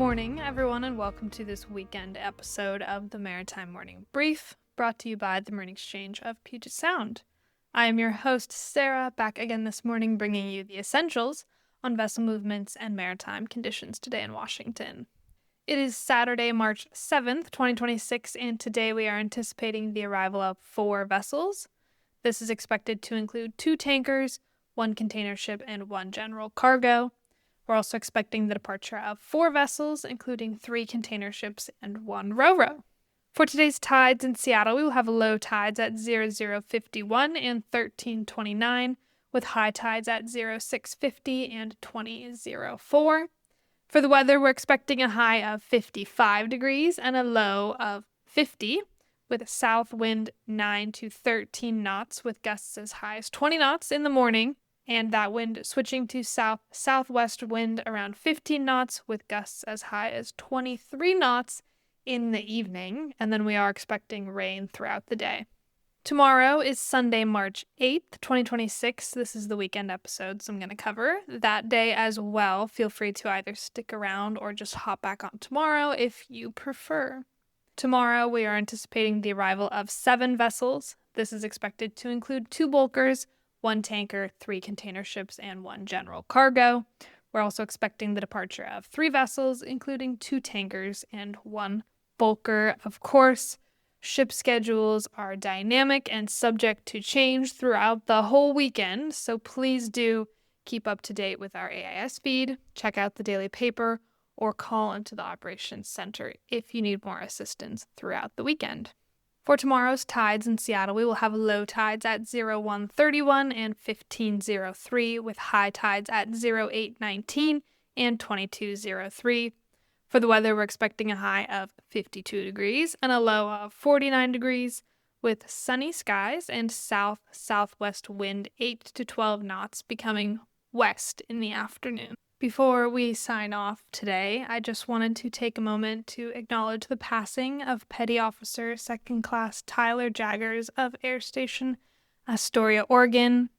morning, everyone, and welcome to this weekend episode of the Maritime Morning Brief, brought to you by the Marine Exchange of Puget Sound. I am your host, Sarah, back again this morning bringing you the essentials on vessel movements and maritime conditions today in Washington. It is Saturday, March 7th, 2026, and today we are anticipating the arrival of 4 vessels. This is expected to include 2 tankers, 1 container ship, and 1 general cargo. We're also expecting the departure of 4 vessels, including 3 container ships and 1 ro-ro. For today's tides in Seattle, we will have low tides at 0051 and 1329, with high tides at 0650 and 2004. For the weather, we're expecting a high of 55 degrees and a low of 50, with a south wind 9 to 13 knots, with gusts as high as 20 knots in the morning, and that wind switching to southwest wind around 15 knots, with gusts as high as 23 knots in the evening, and then we are expecting rain throughout the day. Tomorrow is Sunday, March 8th, 2026. This is the weekend episode, so I'm going to cover that day as well. Feel free to either stick around or just hop back on tomorrow if you prefer. Tomorrow, we are anticipating the arrival of 7 vessels. This is expected to include 2 bulkers, 1 tanker, 3 container ships, and 1 general cargo. We're also expecting the departure of 3 vessels, including 2 tankers and 1 bulker. Of course, ship schedules are dynamic and subject to change throughout the whole weekend, so please do keep up to date with our AIS feed, check out the daily paper, or call into the operations center if you need more assistance throughout the weekend. For tomorrow's tides in Seattle, we will have low tides at 0131 and 1503, with high tides at 0819 and 2203. For the weather, we're expecting a high of 52 degrees and a low of 49 degrees, with sunny skies and south-southwest wind 8 to 12 knots, becoming west in the afternoon. Before we sign off today, I just wanted to take a moment to acknowledge the passing of Petty Officer 2nd Class Tyler Jaggers of Air Station Astoria, Oregon.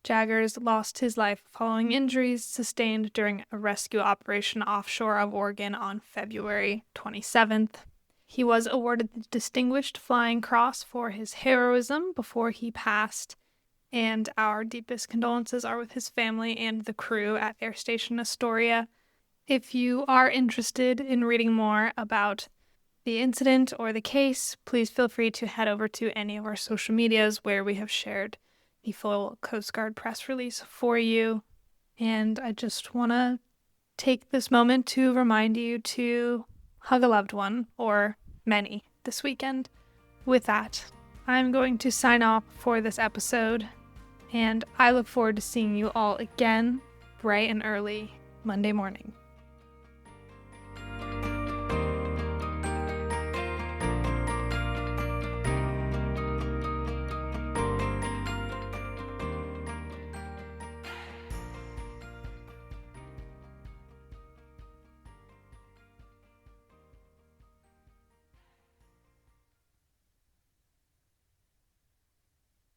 Jaggers lost his life following injuries sustained during a rescue operation offshore of Oregon on February 27th. He was awarded the Distinguished Flying Cross for his heroism before he passed, and our deepest condolences are with his family and the crew at Air Station Astoria. If you are interested in reading more about the incident or the case, please feel free to head over to any of our social medias where we have shared the full Coast Guard press release for you. And I just want to take this moment to remind you to hug a loved one, or many, this weekend. With that, I'm going to sign off for this episode, and I look forward to seeing you all again bright and early Monday morning.